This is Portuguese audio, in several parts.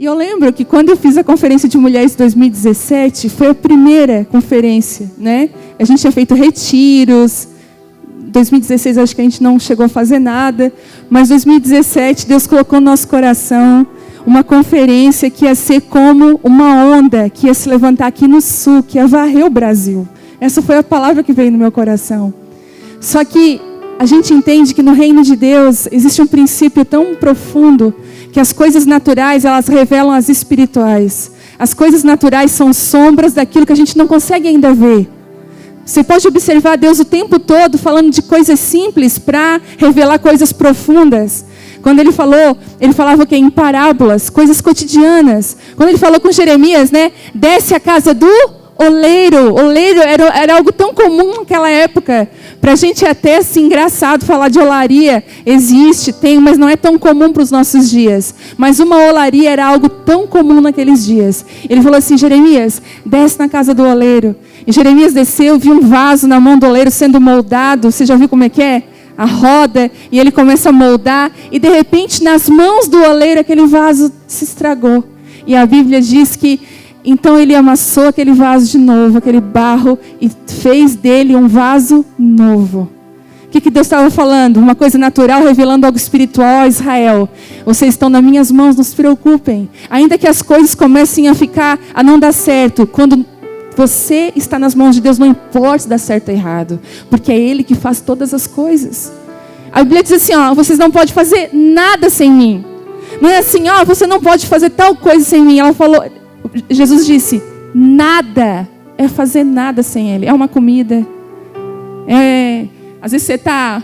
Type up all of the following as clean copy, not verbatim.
E eu lembro que quando eu fiz a Conferência de Mulheres 2017, foi a primeira conferência, né? A gente tinha feito retiros. 2016 acho que a gente não chegou a fazer nada. Mas 2017 Deus colocou no nosso coração uma conferência que ia ser como uma onda que ia se levantar aqui no sul, que ia varrer o Brasil. Essa foi a palavra que veio no meu coração. Só que a gente entende que no reino de Deus existe um princípio tão profundo que as coisas naturais, elas revelam as espirituais. As coisas naturais são sombras daquilo que a gente não consegue ainda ver. Você pode observar Deus o tempo todo falando de coisas simples para revelar coisas profundas. Quando ele falava que em parábolas, coisas cotidianas. Quando ele falou com Jeremias, né? Desce a casa do oleiro. Oleiro era algo tão comum naquela época. Para a gente é até assim, engraçado falar de olaria. Existe, tem, mas não é tão comum para os nossos dias. Mas uma olaria era algo tão comum naqueles dias. Ele falou assim, Jeremias, desce na casa do oleiro. E Jeremias desceu, viu um vaso na mão do oleiro sendo moldado. Você já viu como é que é? A roda, e ele começa a moldar. E de repente, nas mãos do oleiro, aquele vaso se estragou. E a Bíblia diz que então ele amassou aquele vaso de novo, aquele barro, e fez dele um vaso novo. O que Deus estava falando? Uma coisa natural revelando algo espiritual a Israel. Vocês estão nas minhas mãos, não se preocupem. Ainda que as coisas comecem a não dar certo, quando você está nas mãos de Deus, não importa se dá certo ou errado, porque é Ele que faz todas as coisas. A Bíblia diz assim, vocês não podem fazer nada sem mim. Não é assim, você não pode fazer tal coisa sem mim. Ela falou, Jesus disse, nada é fazer nada sem Ele. É uma comida. Às vezes você está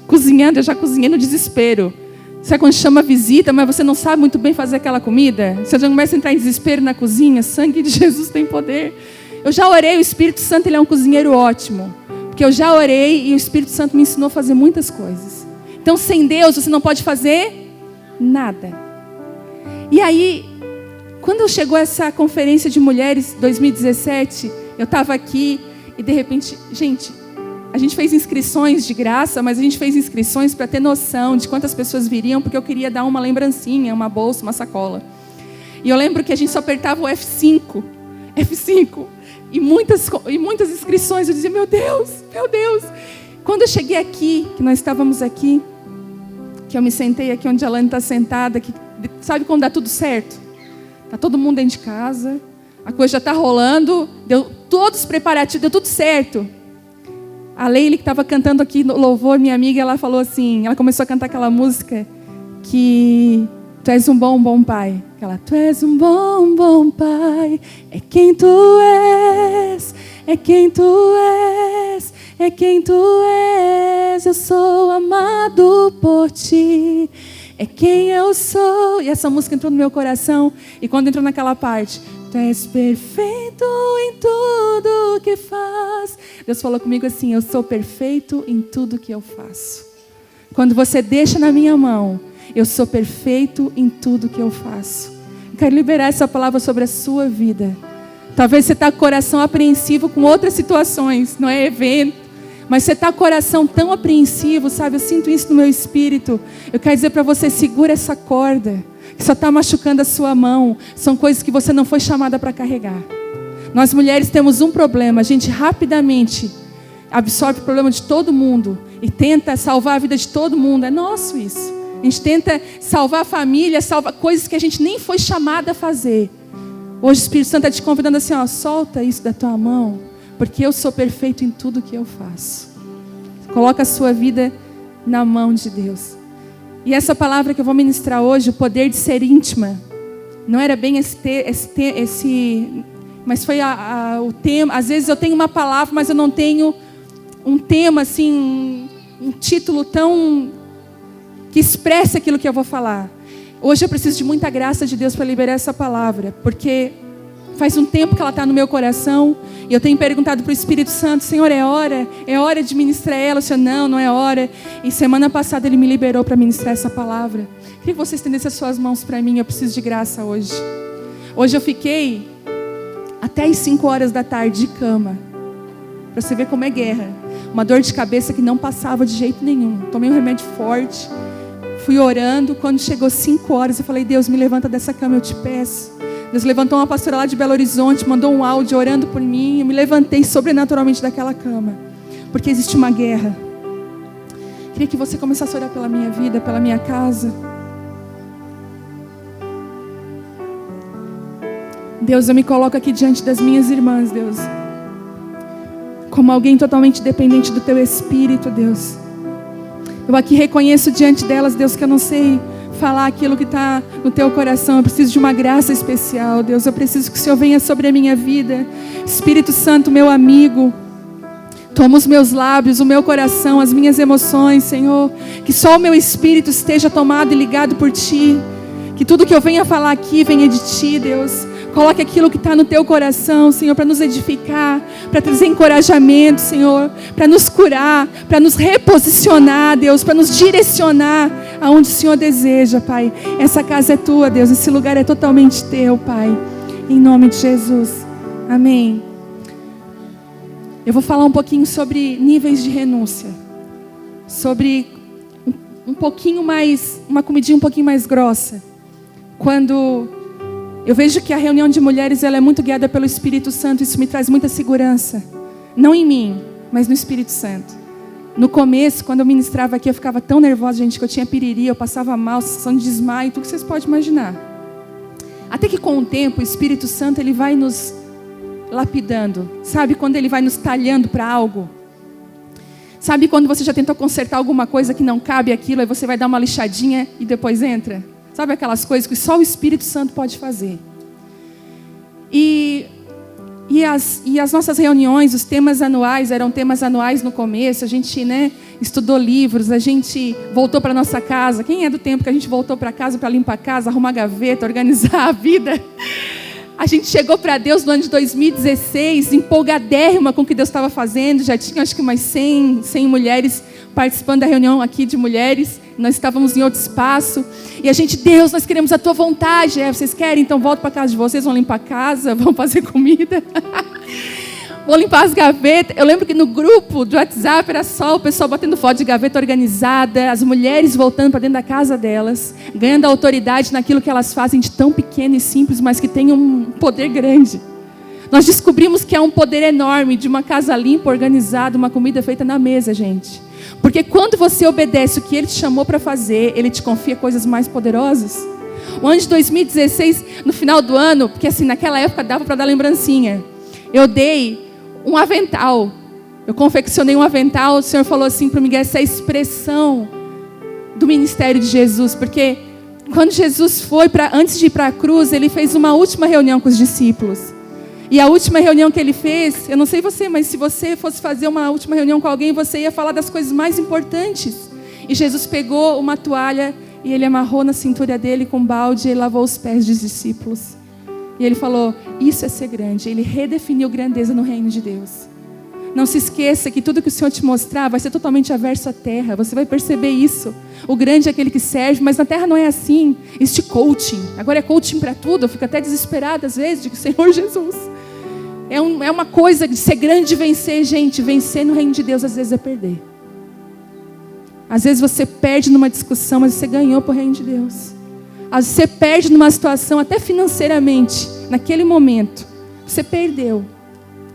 cozinhando, eu já cozinhei no desespero. Sabe quando chama visita, mas você não sabe muito bem fazer aquela comida? Você já começa a entrar em desespero na cozinha. Sangue de Jesus tem poder. Eu já orei, o Espírito Santo ele é um cozinheiro ótimo. Porque eu já orei e o Espírito Santo me ensinou a fazer muitas coisas. Então sem Deus você não pode fazer nada. E aí, quando chegou essa conferência de mulheres 2017, eu estava aqui e de repente, gente... A gente fez inscrições de graça, mas a gente fez inscrições para ter noção de quantas pessoas viriam, porque eu queria dar uma lembrancinha, uma bolsa, uma sacola. E eu lembro que a gente só apertava o F5, e muitas inscrições. Eu dizia, meu Deus. Quando eu cheguei aqui, que nós estávamos aqui, que eu me sentei aqui onde a Alane está sentada, que, sabe quando dá tudo certo? Está todo mundo dentro de casa, a coisa já está rolando, deu todos os preparativos, deu tudo certo. A Leile que estava cantando aqui no louvor, minha amiga, ela falou assim, ela começou a cantar aquela música que tu és um bom pai. Tu és um bom pai, é quem tu és, é quem tu és, é quem tu és, eu sou amado por ti, é quem eu sou. E essa música entrou no meu coração, e quando entrou naquela parte, tu és perfeito em tudo que faz. Deus falou comigo assim, eu sou perfeito em tudo que eu faço. Quando você deixa na minha mão, eu sou perfeito em tudo que eu faço. Eu quero liberar essa palavra sobre a sua vida. Talvez você está com o coração apreensivo com outras situações, não é evento, mas você está com o coração tão apreensivo, sabe? Eu sinto isso no meu espírito. Eu quero dizer para você, segura essa corda, que só está machucando a sua mão. São coisas que você não foi chamada para carregar. Nós mulheres temos um problema, a gente rapidamente absorve o problema de todo mundo e tenta salvar a vida de todo mundo. É nosso isso. A gente tenta salvar a família, salvar coisas que a gente nem foi chamada a fazer. Hoje o Espírito Santo está te convidando assim, solta isso da tua mão, porque eu sou perfeito em tudo que eu faço. Coloca a sua vida na mão de Deus. E essa palavra que eu vou ministrar hoje, o poder de ser íntima, não era bem esse mas foi o tema. Às vezes eu tenho uma palavra, mas eu não tenho um tema assim, um título tão que expressa aquilo que eu vou falar. Hoje eu preciso de muita graça de Deus para liberar essa palavra, porque faz um tempo que ela está no meu coração, e eu tenho perguntado para o Espírito Santo, Senhor, é hora de ministrar ela? O Senhor, não é hora. E semana passada Ele me liberou para ministrar essa palavra. Queria que você estendesse as suas mãos para mim, eu preciso de graça hoje. Hoje eu fiquei até as 5 horas da tarde de cama, para você ver como é guerra. Uma dor de cabeça que não passava de jeito nenhum. Tomei um remédio forte. Fui orando, quando chegou 5 horas, eu falei, Deus, me levanta dessa cama, eu te peço. Deus levantou uma pastora lá de Belo Horizonte, mandou um áudio orando por mim. Eu me levantei sobrenaturalmente daquela cama, porque existe uma guerra. Queria que você começasse a orar pela minha vida, pela minha casa. Deus, eu me coloco aqui diante das minhas irmãs, Deus, como alguém totalmente dependente do Teu Espírito, Deus. Eu aqui reconheço diante delas, Deus, que eu não sei falar aquilo que está no Teu coração. Eu preciso de uma graça especial, Deus. Eu preciso que o Senhor venha sobre a minha vida. Espírito Santo, meu amigo, toma os meus lábios, o meu coração, as minhas emoções, Senhor. Que só o meu espírito esteja tomado e ligado por Ti. Que tudo que eu venha falar aqui venha de Ti, Deus. Coloque aquilo que está no Teu coração, Senhor, para nos edificar, para trazer encorajamento, Senhor, para nos curar, para nos reposicionar, Deus, para nos direcionar aonde o Senhor deseja, Pai. Essa casa é Tua, Deus, esse lugar é totalmente Teu, Pai. Em nome de Jesus. Amém. Eu vou falar um pouquinho sobre níveis de renúncia. Sobre um pouquinho mais, uma comidinha um pouquinho mais grossa. Quando eu vejo que a reunião de mulheres ela é muito guiada pelo Espírito Santo, isso me traz muita segurança. Não em mim, mas no Espírito Santo. No começo, quando eu ministrava aqui, eu ficava tão nervosa, gente, que eu tinha piriri, eu passava mal, sensação de desmaio, tudo que vocês podem imaginar. Até que com o tempo, o Espírito Santo ele vai nos lapidando. Sabe quando ele vai nos talhando para algo? Sabe quando você já tentou consertar alguma coisa que não cabe aquilo, aí você vai dar uma lixadinha e depois entra? Sabe aquelas coisas que só o Espírito Santo pode fazer? E as nossas reuniões, os temas anuais, eram temas anuais no começo. A gente, estudou livros, a gente voltou para nossa casa. Quem é do tempo que a gente voltou para casa para limpar a casa, arrumar a gaveta, organizar a vida? A gente chegou para Deus no ano de 2016, empolgadérrima com o que Deus estava fazendo. Já tinha acho que umas 100 mulheres participando da reunião aqui de mulheres. Nós estávamos em outro espaço. E a gente, Deus, nós queremos a Tua vontade. Vocês querem? Então volta para casa de vocês, vão limpar a casa, vão fazer comida. Vão limpar as gavetas. Eu lembro que no grupo do WhatsApp era só o pessoal batendo foto de gaveta organizada, as mulheres voltando para dentro da casa delas, ganhando autoridade naquilo que elas fazem de tão pequeno e simples, mas que tem um poder grande. Nós descobrimos que há um poder enorme de uma casa limpa, organizada, uma comida feita na mesa, gente. Porque quando você obedece o que Ele te chamou para fazer, Ele te confia coisas mais poderosas. O ano de 2016, no final do ano, porque assim, naquela época dava para dar lembrancinha, eu dei um avental. Eu confeccionei um avental. O Senhor falou assim para mim, essa é a expressão do ministério de Jesus. Porque quando Jesus foi, antes de ir para a cruz, Ele fez uma última reunião com os discípulos. E a última reunião que Ele fez, eu não sei você, mas se você fosse fazer uma última reunião com alguém, você ia falar das coisas mais importantes. E Jesus pegou uma toalha e Ele amarrou na cintura dele com um balde e lavou os pés dos discípulos. E Ele falou, isso é ser grande. Ele redefiniu grandeza no reino de Deus. Não se esqueça que tudo que o Senhor te mostrar vai ser totalmente averso à terra. Você vai perceber isso. O grande é aquele que serve, mas na terra não é assim. Este coaching, agora é coaching para tudo. Eu fico até desesperada às vezes, digo, Senhor Jesus. É uma coisa de ser grande e vencer, gente. Vencer no reino de Deus às vezes é perder. Às vezes você perde numa discussão, mas você ganhou para o reino de Deus. Às vezes você perde numa situação, até financeiramente, naquele momento. Você perdeu.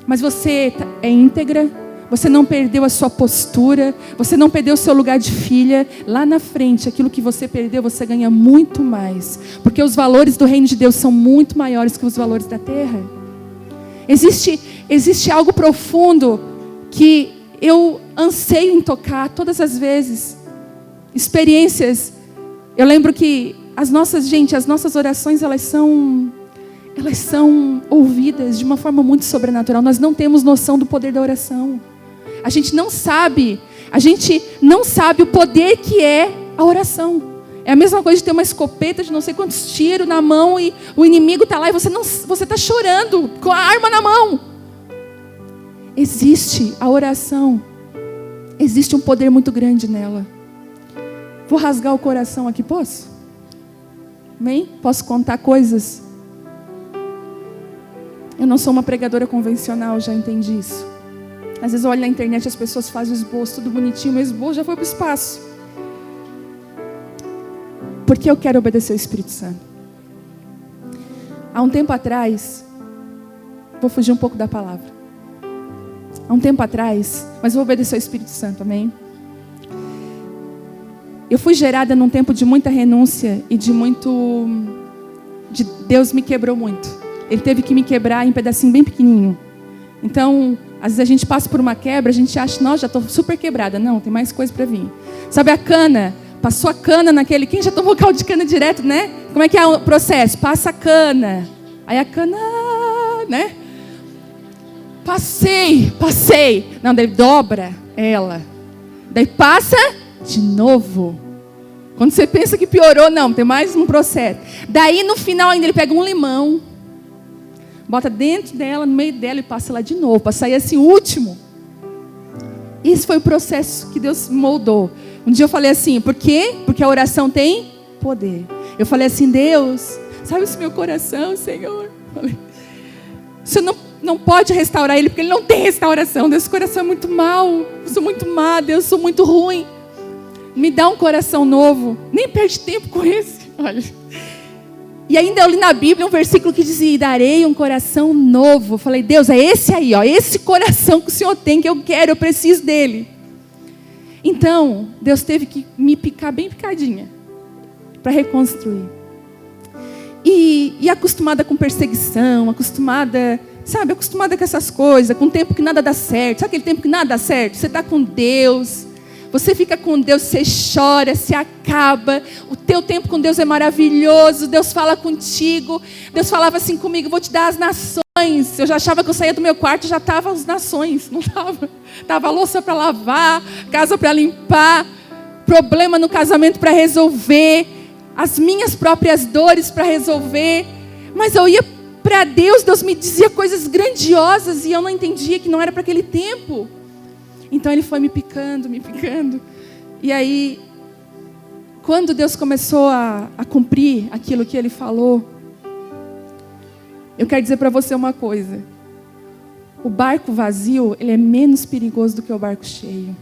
Mas você é íntegra, você não perdeu a sua postura, você não perdeu o seu lugar de filha. Lá na frente, aquilo que você perdeu, você ganha muito mais. Porque os valores do reino de Deus são muito maiores que os valores da terra. Existe algo profundo que eu anseio em tocar todas as vezes. Experiências. Eu lembro que as nossas orações, elas são ouvidas de uma forma muito sobrenatural. Nós não temos noção do poder da oração. A gente não sabe o poder que é a oração. É a mesma coisa de ter uma escopeta de não sei quantos tiros na mão e o inimigo está lá e você está chorando com a arma na mão. Existe a oração. Existe um poder muito grande nela. Vou rasgar o coração aqui, posso? Amém? Posso contar coisas? Eu não sou uma pregadora convencional, já entendi isso. Às vezes eu olho na internet, as pessoas fazem o esboço tudo bonitinho, mas o esboço já foi para o espaço. Porque eu quero obedecer o Espírito Santo. Há um tempo atrás, vou fugir um pouco da palavra. Há um tempo atrás, mas eu vou obedecer o Espírito Santo, amém? Eu fui gerada num tempo de muita renúncia e Deus me quebrou muito. Ele teve que me quebrar em um pedacinho bem pequenininho. Então, às vezes a gente passa por uma quebra, a gente acha, nossa, já estou super quebrada. Não, tem mais coisa para vir. Sabe a cana? Passou a cana naquele... Quem já tomou caldo de cana direto, né? Como é que é o processo? Passa a cana. Aí a cana, né? Passei. Não, daí dobra ela. Daí passa de novo. Quando você pensa que piorou, não, tem mais um processo. Daí no final ainda ele pega um limão, bota dentro dela, no meio dela e passa lá de novo, para sair assim o último. Esse foi o processo que Deus moldou. Um dia eu falei assim, por quê? Porque a oração tem poder. Eu falei assim, Deus, sabe esse meu coração, Senhor? Você não pode restaurar ele, porque ele não tem restauração. Deus, esse coração é muito mau, eu sou muito má, Deus, eu sou muito ruim. Me dá um coração novo. Nem perde tempo com esse. Olha. E ainda eu li na Bíblia um versículo que dizia, darei um coração novo. Eu falei, Deus, é esse aí, ó, esse coração que o Senhor tem, que eu quero, eu preciso dele. Então, Deus teve que me picar bem picadinha, para reconstruir. E acostumada com perseguição, acostumada com essas coisas, com o tempo que nada dá certo. Sabe aquele tempo que nada dá certo? Você está com Deus, você fica com Deus, você chora, se acaba. O teu tempo com Deus é maravilhoso. Deus fala contigo. Deus falava assim comigo, vou te dar as nações. Eu já achava que eu saía do meu quarto e já estava as nações. Não estava. Estava a louça para lavar, casa para limpar, problema no casamento para resolver, as minhas próprias dores para resolver. Mas eu ia para Deus, Deus me dizia coisas grandiosas e eu não entendia que não era para aquele tempo. Então ele foi me picando. E aí, quando Deus começou a cumprir aquilo que ele falou, eu quero dizer para você uma coisa. O barco vazio, ele é menos perigoso do que o barco cheio.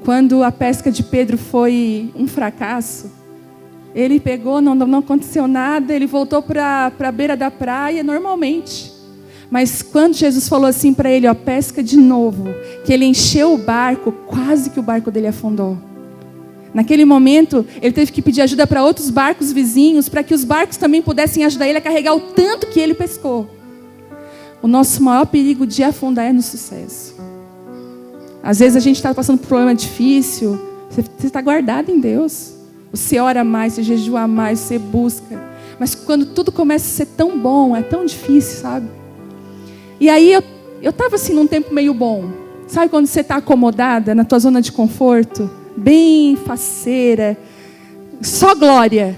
Quando a pesca de Pedro foi um fracasso, ele pegou, não aconteceu nada, ele voltou para a beira da praia normalmente. Mas quando Jesus falou assim para ele, ó, pesca de novo, que ele encheu o barco, quase que o barco dele afundou. Naquele momento, ele teve que pedir ajuda para outros barcos vizinhos, para que os barcos também pudessem ajudar ele a carregar o tanto que ele pescou. O nosso maior perigo de afundar é no sucesso. Às vezes a gente está passando por um problema difícil, você está guardado em Deus. Você ora mais, você jejua mais, você busca. Mas quando tudo começa a ser tão bom, é tão difícil, sabe? E aí eu estava assim num tempo meio bom. Sabe quando você está acomodada na tua zona de conforto? Bem faceira. Só glória.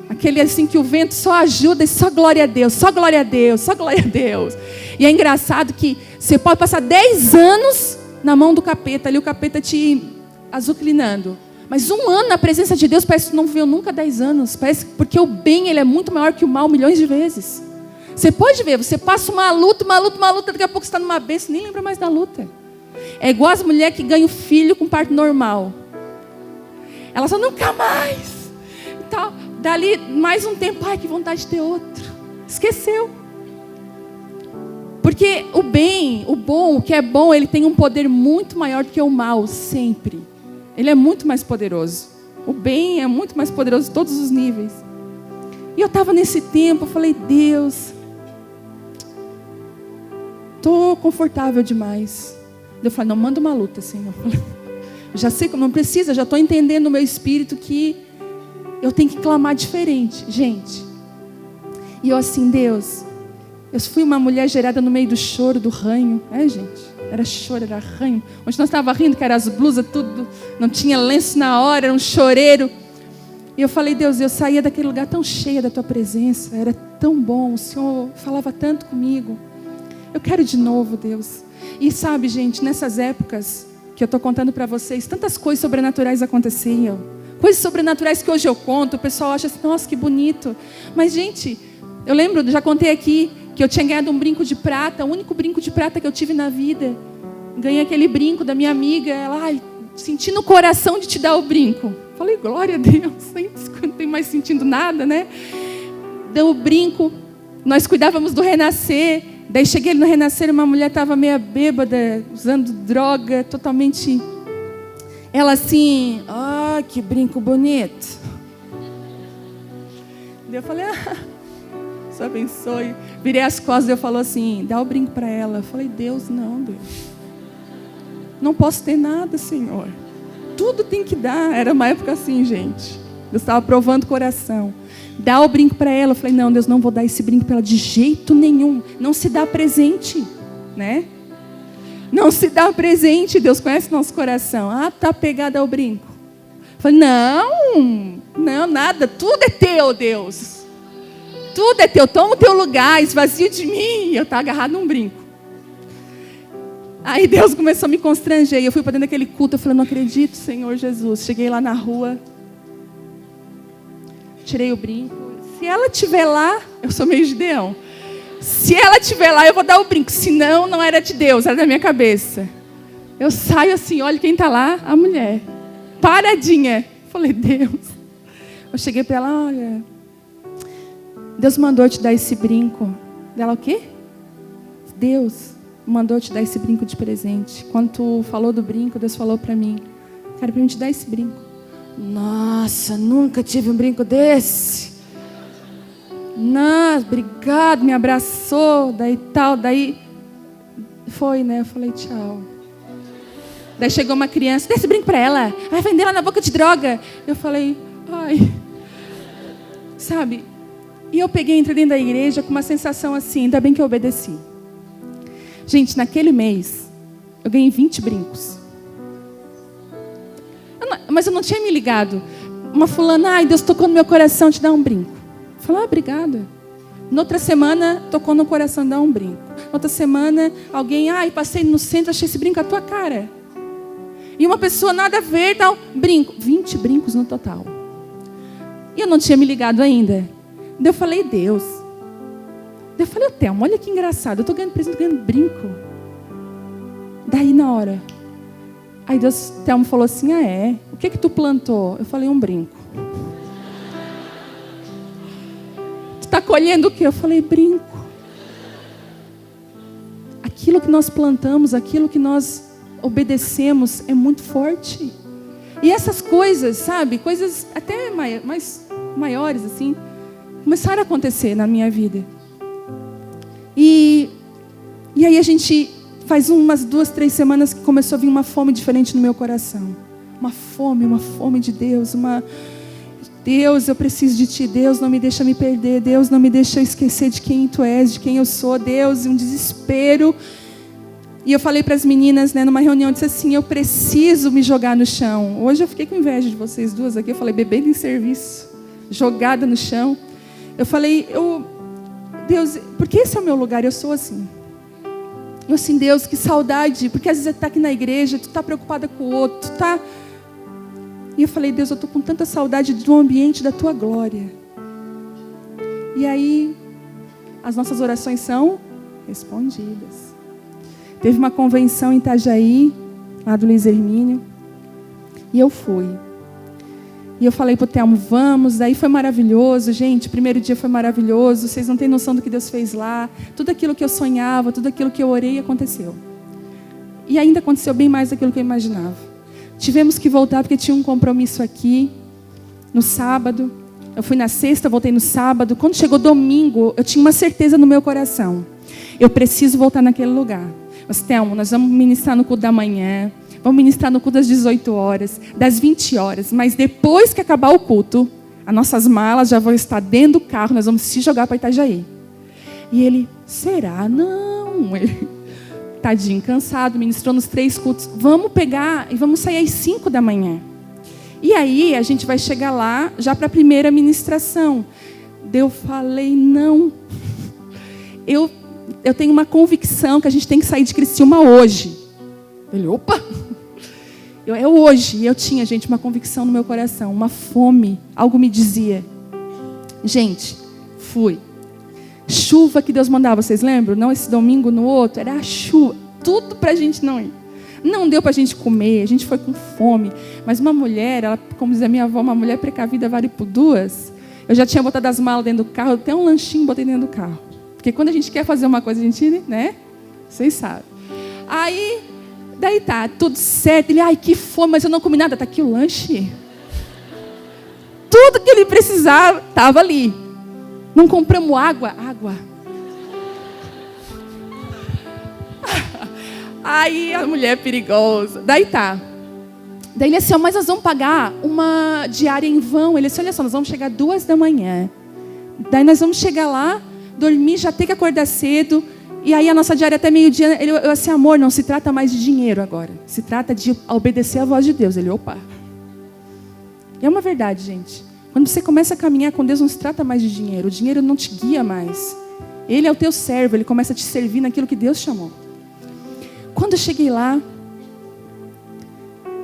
Aquele assim que o vento só ajuda e só glória a Deus. Só glória a Deus, só glória a Deus. E é engraçado que você pode passar 10 anos na mão do capeta. Ali o capeta te azucrinando. Mas 1 ano na presença de Deus parece que não viveu nunca 10 anos. Parece porque o bem ele é muito maior que o mal milhões de vezes. Você pode ver, você passa uma luta, daqui a pouco você está numa bênção, nem lembra mais da luta. É igual as mulheres que ganham filho com parto normal. Elas falam, nunca mais. Então, dali mais um tempo, ai que vontade de ter outro. Esqueceu. Porque o bem, o bom, o que é bom, ele tem um poder muito maior do que o mal, sempre. Ele é muito mais poderoso. O bem é muito mais poderoso em todos os níveis. E eu estava nesse tempo, eu falei, Deus, estou confortável demais. Eu falei, não, manda uma luta, Senhor. Eu já sei que não precisa, já estou entendendo no meu espírito que eu tenho que clamar diferente, gente. E eu assim, Deus, eu fui uma mulher gerada no meio do choro, do ranho. Gente, era choro, era ranho. Onde nós estávamos rindo, que eram as blusas, tudo, não tinha lenço na hora, era um choreiro. E eu falei, Deus, eu saía daquele lugar tão cheia da tua presença, era tão bom, o Senhor falava tanto comigo. Eu quero de novo, Deus. E sabe, gente, nessas épocas que eu estou contando para vocês, tantas coisas sobrenaturais aconteciam. Coisas sobrenaturais que hoje eu conto, o pessoal acha assim, nossa, que bonito. Mas, gente, eu lembro, já contei aqui, que eu tinha ganhado um brinco de prata, o único brinco de prata que eu tive na vida. Ganhei aquele brinco da minha amiga, ela, senti no coração de te dar o brinco. Falei, glória a Deus, não tem mais sentindo nada, né? Deu o brinco, nós cuidávamos do Renascer. Daí cheguei no Renascer, uma mulher estava meio bêbada, usando droga, totalmente... Ela assim, que brinco bonito. Daí eu falei, Deus abençoe. Virei as costas e eu falou assim, dá o brinco para ela. Eu falei, Deus, não, Deus. Não posso ter nada, Senhor. Tudo tem que dar. Era uma época assim, gente. Deus estava provando o coração. Dá o brinco para ela. Eu falei, não, Deus, não vou dar esse brinco para ela de jeito nenhum. Não se dá presente, né? Não se dá presente. Deus conhece nosso coração. Tá pegada ao brinco. Eu falei, não, nada. Tudo é teu, Deus. Tudo é teu. Toma o teu lugar, esvazia de mim. Eu estava agarrado num brinco. Aí Deus começou a me constranger. Eu fui para dentro daquele culto. Eu falei, não acredito, Senhor Jesus. Cheguei lá na rua. Tirei o brinco. Se ela estiver lá, eu sou meio Gideão. Se ela estiver lá, eu vou dar o brinco. Senão, não era de Deus, era da minha cabeça. Eu saio assim, olha quem está lá, a mulher. Paradinha. Falei, Deus. Eu cheguei para ela, olha, Deus mandou eu te dar esse brinco. Ela, o quê? Deus mandou eu te dar esse brinco de presente. Quando tu falou do brinco, Deus falou para mim, cara, para mim te dar esse brinco. Nossa, nunca tive um brinco desse. Nossa, obrigado, me abraçou, daí foi, né? Eu falei, tchau. Daí chegou uma criança, dá esse brinco para ela, vai vender lá na boca de droga. Eu falei, ai, sabe? E eu peguei, entrei dentro da igreja com uma sensação assim, ainda bem que eu obedeci. Gente, naquele mês, eu ganhei 20 brincos. Mas eu não tinha me ligado. Uma fulana, Deus tocou no meu coração, te dá um brinco. Eu falei, obrigada. Noutra semana, tocou no coração, dá um brinco. Outra semana, alguém, passei no centro, achei esse brinco a tua cara. E uma pessoa, nada a ver, dá um brinco. 20 brincos no total. E eu não tinha me ligado ainda. Daí eu falei, Deus. Daí eu falei, Thelma, olha que engraçado. Eu estou ganhando presente, ganhando brinco. Daí na hora. Aí Deus, Thelma falou assim, o que tu plantou? Eu falei, um brinco. Tu está colhendo o quê? Eu falei, brinco. Aquilo que nós plantamos, aquilo que nós obedecemos é muito forte. E essas coisas, sabe? Coisas até mais maiores, assim, começaram a acontecer na minha vida. E aí a gente... Faz umas 2, 3 semanas que começou a vir uma fome diferente no meu coração. Uma fome de Deus. Deus, eu preciso de Ti. Deus, não me deixa me perder. Deus, não me deixa eu esquecer de quem Tu és, de quem eu sou. Deus, um desespero. E eu falei para as meninas, né, numa reunião, eu disse assim, eu preciso me jogar no chão. Hoje eu fiquei com inveja de vocês duas aqui. Eu falei, bebendo em serviço, jogada no chão. Eu falei, Deus, porque esse é o meu lugar, eu sou assim. Eu assim, Deus, que saudade, porque às vezes você está aqui na igreja, tu está preocupada com o outro, tá? E eu falei, Deus, eu estou com tanta saudade do ambiente da Tua glória. E aí, as nossas orações são respondidas. Teve uma convenção em Itajaí, lá do Luiz Hermínio, e eu fui. E eu falei para o Thelmo, vamos, daí foi maravilhoso, gente, o primeiro dia foi maravilhoso, vocês não têm noção do que Deus fez lá, tudo aquilo que eu sonhava, tudo aquilo que eu orei aconteceu. E ainda aconteceu bem mais daquilo que eu imaginava. Tivemos que voltar porque tinha um compromisso aqui, no sábado, eu fui na sexta, voltei no sábado, quando chegou domingo, eu tinha uma certeza no meu coração, eu preciso voltar naquele lugar. Mas Thelmo, nós vamos ministrar no culto da manhã, vamos ministrar no culto das 18 horas, das 20 horas. Mas depois que acabar o culto, as nossas malas já vão estar dentro do carro. Nós vamos se jogar para Itajaí. E ele, será? Não. Ele, tadinho, cansado, ministrou nos 3 cultos. Vamos pegar e vamos sair às 5 da manhã. E aí a gente vai chegar lá já para a primeira ministração. Eu falei, não. Eu tenho uma convicção que a gente tem que sair de Criciúma hoje. Ele, opa! É hoje. E eu tinha, gente, uma convicção no meu coração, uma fome. Algo me dizia. Gente, fui. Chuva que Deus mandava, vocês lembram? Não esse domingo, no outro. Era a chuva. Tudo pra gente não ir. Não deu para a gente comer, a gente foi com fome. Mas uma mulher, ela, como diz a minha avó, uma mulher precavida vale por duas. Eu já tinha botado as malas dentro do carro, até um lanchinho botei dentro do carro. Porque quando a gente quer fazer uma coisa, a gente, né? Vocês sabem. Aí, daí tá, tudo certo. Ele, ai, que fome, mas eu não comi nada. Tá aqui o lanche. Tudo que ele precisava estava ali. Não compramos água. Aí a mulher é perigosa. Daí tá. Daí ele assim, mas nós vamos pagar uma diária em vão. Ele disse, olha só, nós vamos chegar 2 da manhã. Daí nós vamos chegar lá, dormir, já ter que acordar cedo. E aí a nossa diária até meio-dia. Eu assim, amor, não se trata mais de dinheiro agora. Se trata de obedecer a voz de Deus. Ele, opa. E é uma verdade, gente. Quando você começa a caminhar com Deus, não se trata mais de dinheiro. O dinheiro não te guia mais. Ele é o teu servo, ele começa a te servir naquilo que Deus chamou. Quando eu cheguei lá,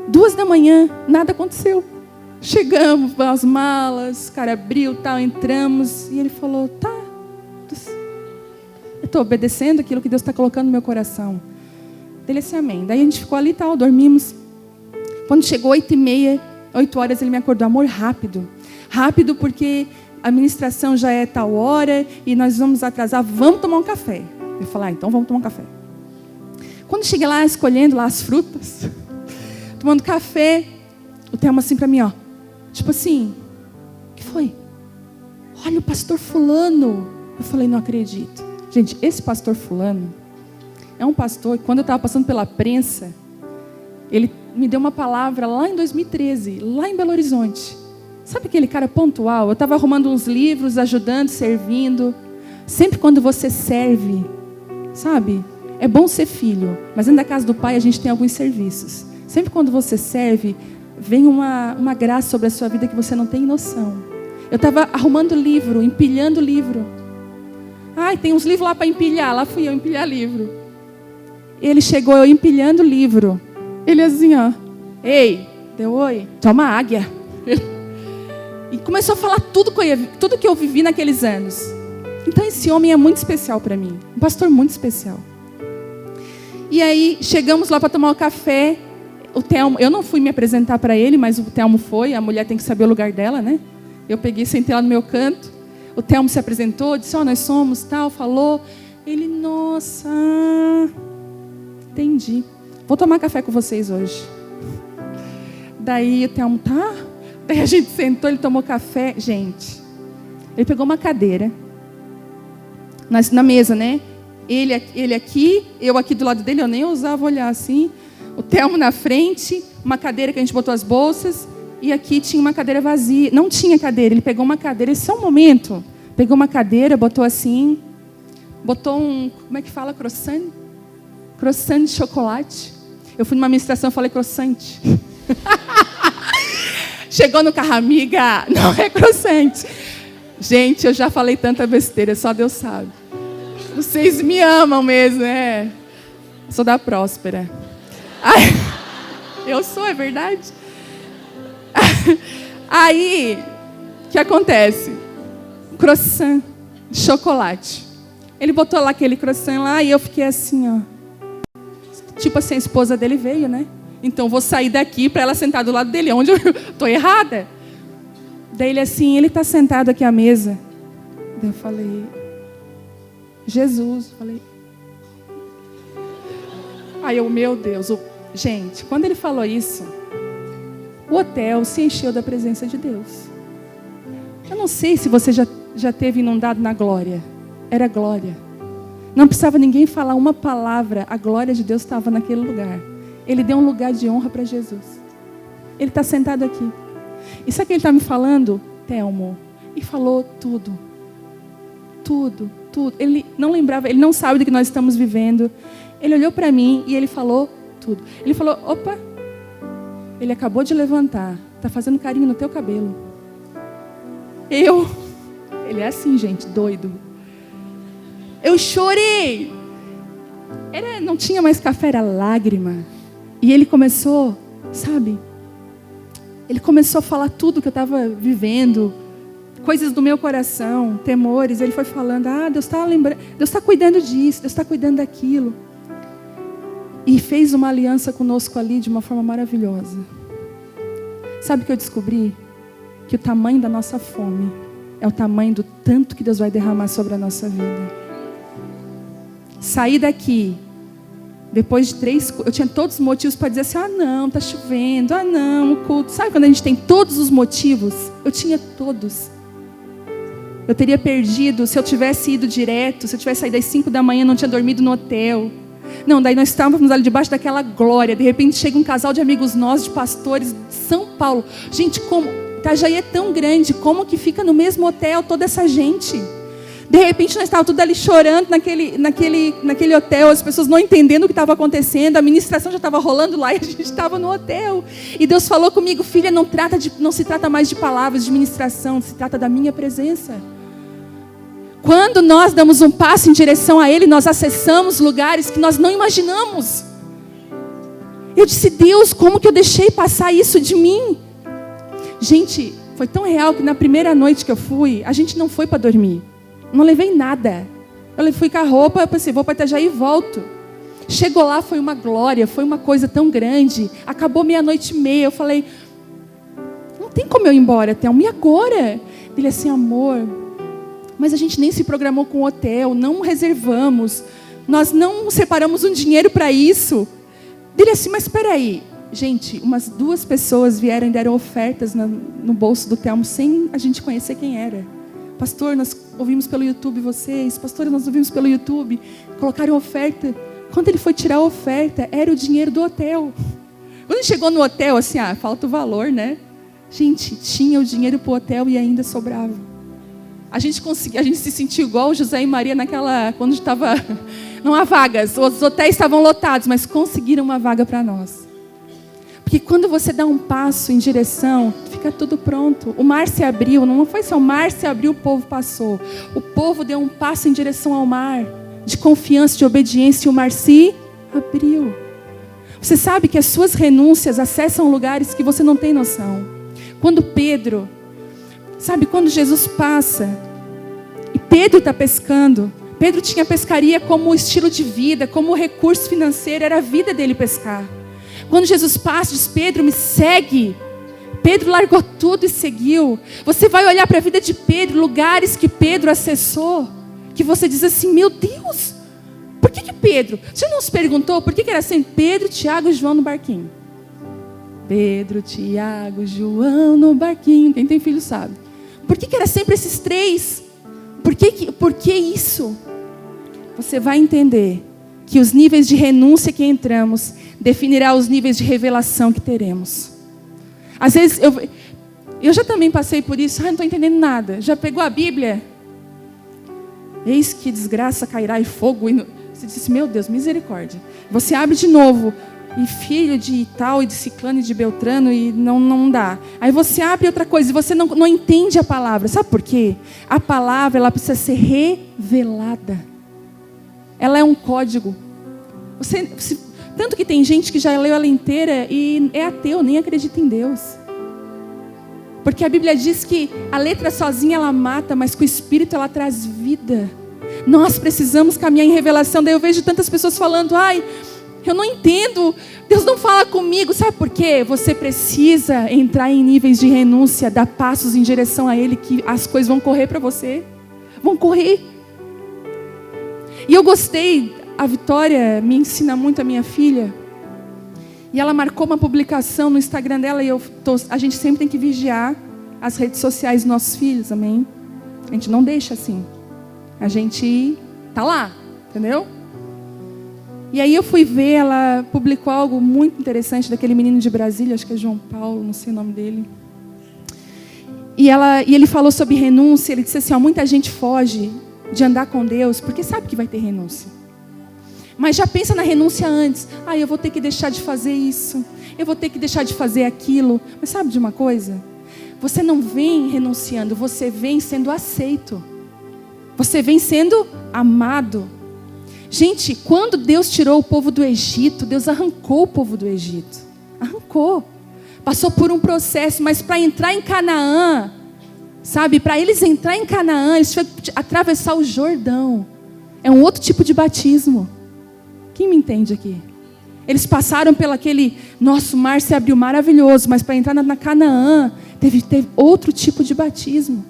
2 da manhã, nada aconteceu. Chegamos, as malas, o cara abriu, tal, entramos. E ele falou, tá, eu estou obedecendo aquilo que Deus está colocando no meu coração. Ele disse, amém. Daí a gente ficou ali e tal, dormimos. Quando chegou 8h30, 8 horas, ele me acordou, amor, rápido. Rápido porque a ministração já é tal hora e nós vamos atrasar, vamos tomar um café. Eu falei, então vamos tomar um café. Quando cheguei lá, escolhendo lá as frutas, tomando café, o Thelma assim para mim, ó. Tipo assim, o que foi? Olha o pastor fulano. Eu falei, não acredito. Gente, esse pastor fulano é um pastor que quando eu estava passando pela prensa, ele me deu uma palavra lá em 2013, lá em Belo Horizonte. Sabe aquele cara pontual? Eu estava arrumando uns livros, ajudando, servindo. Sempre quando você serve, sabe? É bom ser filho, mas dentro da casa do pai a gente tem alguns serviços. Sempre quando você serve, vem uma graça sobre a sua vida que você não tem noção. Eu estava arrumando livro, empilhando livro. Ai, tem uns livros lá para empilhar. Lá fui eu empilhar livro. Ele chegou, eu empilhando livro. Ele assim, ó. Ei, deu oi, toma águia. E começou a falar tudo que eu vivi naqueles anos. Então esse homem é muito especial para mim. Um pastor muito especial. E aí chegamos lá para tomar o café. O Thelmo, eu não fui me apresentar para ele, mas o Thelmo foi. A mulher tem que saber o lugar dela, né? Eu peguei, sentei lá no meu canto. O Thelmo se apresentou, disse, nós somos, tal, falou. Ele, nossa, entendi. Vou tomar café com vocês hoje. Daí o Thelmo, tá? Daí a gente sentou, ele tomou café. Gente, ele pegou uma cadeira. Na mesa, né? Ele aqui, eu aqui do lado dele, eu nem ousava olhar assim. O Thelmo na frente, uma cadeira que a gente botou as bolsas. E aqui tinha uma cadeira vazia. Não tinha cadeira, ele pegou uma cadeira. Esse é um momento. Pegou uma cadeira, botou assim. Botou um, como é que fala? Croissant? Croissant de chocolate. Eu fui numa ministração e falei croissant. Chegou no carro, amiga, não é croissant. Gente, eu já falei tanta besteira, só Deus sabe. Vocês me amam mesmo, né? Sou da Próspera. Ai, eu sou, é verdade? Aí, o que acontece? Croissant de chocolate. Ele botou lá aquele croissant lá e eu fiquei assim, ó. Tipo assim, a esposa dele veio, né? Então, vou sair daqui para ela sentar do lado dele. Onde eu estou errada? Daí ele assim, ele está sentado aqui à mesa. Daí eu falei, Jesus. Falei. Aí eu, meu Deus. Gente, quando ele falou isso, o hotel se encheu da presença de Deus. Eu não sei se você já teve inundado na glória. Era glória. Não precisava ninguém falar uma palavra. A glória de Deus estava naquele lugar. Ele deu um lugar de honra para Jesus. Ele está sentado aqui. E sabe o que ele está me falando? Thelmo. E falou tudo. Tudo, tudo. Ele não lembrava, ele não sabe do que nós estamos vivendo. Ele olhou para mim e ele falou tudo. Ele falou, opa, ele acabou de levantar. Está fazendo carinho no teu cabelo. Ele é assim, gente, doido. Eu chorei. Não tinha mais café, era lágrima. E ele começou, sabe? Ele começou a falar tudo que eu estava vivendo. Coisas do meu coração, temores. Ele foi falando, Deus está lembrando, Deus está cuidando disso, Deus está cuidando daquilo. e fez uma aliança conosco ali de uma forma maravilhosa. Sabe o que eu descobri? Que o tamanho da nossa fome é o tamanho do tanto que Deus vai derramar sobre a nossa vida. Saí daqui, depois de 3... Eu tinha todos os motivos para dizer assim, não, está chovendo, não, o culto. Sabe quando a gente tem todos os motivos? Eu tinha todos. Eu teria perdido, se eu tivesse ido direto, se eu tivesse saído às 5 da manhã, não tinha dormido no hotel. Não, daí nós estávamos ali debaixo daquela glória. De repente chega um casal de amigos nossos, de pastores de São Paulo. Gente, como Itajaí é tão grande, como que fica no mesmo hotel toda essa gente? De repente nós estávamos tudo ali chorando naquele hotel, as pessoas não entendendo o que estava acontecendo, a ministração já estava rolando lá e a gente estava no hotel. E Deus falou comigo, filha, não se trata mais de palavras, de ministração, se trata da minha presença. Quando nós damos um passo em direção a Ele, nós acessamos lugares que nós não imaginamos. Eu disse, Deus, como que eu deixei passar isso de mim? Gente, foi tão real que na primeira noite que eu fui, a gente não foi para dormir. Não levei nada. Eu fui com a roupa, eu pensei, vou para Itajaí e volto. Chegou lá, foi uma glória, foi uma coisa tão grande. Acabou 00:30, eu falei, não tem como eu ir embora, Thelma, e agora? Ele assim, amor, mas a gente nem se programou com o hotel, não reservamos, nós não separamos um dinheiro para isso. Ele assim, mas espera aí. Gente, umas 2 pessoas vieram e deram ofertas no bolso do Thelmo, sem a gente conhecer quem era. Pastor, nós ouvimos pelo YouTube vocês. Pastor, nós ouvimos pelo YouTube. Colocaram oferta. Quando ele foi tirar a oferta, era o dinheiro do hotel. Quando ele chegou no hotel, assim, falta o valor, né? Gente, tinha o dinheiro para o hotel e ainda sobrava. A gente se sentiu igual José e Maria quando estava... Não há vagas, os hotéis estavam lotados, mas conseguiram uma vaga para nós. Porque quando você dá um passo em direção, fica tudo pronto. O mar se abriu, não foi só o mar se abriu, o povo passou. O povo deu um passo em direção ao mar, de confiança, de obediência, e o mar se abriu. Você sabe que as suas renúncias acessam lugares que você não tem noção. Quando Jesus passa, e Pedro está pescando, Pedro tinha pescaria como estilo de vida, como recurso financeiro, era a vida dele pescar. Quando Jesus passa, diz, Pedro, me segue. Pedro largou tudo e seguiu. Você vai olhar para a vida de Pedro, lugares que Pedro acessou, que você diz assim, meu Deus, por que Pedro? Você não se perguntou por que era sempre Pedro, Tiago e João no barquinho? Pedro, Tiago, João no barquinho. Quem tem filho sabe. Por que era sempre esses 3? Por que isso? Você vai entender que os níveis de renúncia que entramos definirá os níveis de revelação que teremos. Às vezes, eu já também passei por isso. Não estou entendendo nada. Já pegou a Bíblia? Eis que desgraça cairá e fogo. Você disse, meu Deus, misericórdia. Você abre de novo. E filho de tal, e de ciclano, e de beltrano, e não dá. Aí você abre outra coisa, e você não entende a palavra. Sabe por quê? A palavra, ela precisa ser revelada. Ela é um código. Tanto que tem gente que já leu ela inteira e é ateu, nem acredita em Deus. Porque a Bíblia diz que a letra sozinha ela mata, mas com o Espírito ela traz vida. Nós precisamos caminhar em revelação. Daí eu vejo tantas pessoas falando, eu não entendo, Deus não fala comigo. Sabe por quê? Você precisa entrar em níveis de renúncia, dar passos em direção a Ele, que as coisas vão correr para você. Vão correr. E eu gostei, a Vitória me ensina muito, a minha filha. E ela marcou uma publicação no Instagram dela, e a gente sempre tem que vigiar as redes sociais dos nossos filhos, amém? A gente não deixa assim. A gente tá lá, entendeu? E aí eu fui ver, ela publicou algo muito interessante daquele menino de Brasília, acho que é João Paulo, não sei o nome dele. E ele falou sobre renúncia, ele disse assim, muita gente foge de andar com Deus, porque sabe que vai ter renúncia. Mas já pensa na renúncia antes. Eu vou ter que deixar de fazer isso, eu vou ter que deixar de fazer aquilo. Mas sabe de uma coisa? Você não vem renunciando, você vem sendo aceito. Você vem sendo amado. Gente, quando Deus tirou o povo do Egito, Deus arrancou o povo do Egito. Arrancou. Passou por um processo, mas para entrar em Canaã, sabe? Para eles entrar em Canaã, eles tiveram que atravessar o Jordão. É um outro tipo de batismo. Quem me entende aqui? Eles passaram pelo aquele, nosso mar se abriu maravilhoso, mas para entrar na Canaã, teve outro tipo de batismo.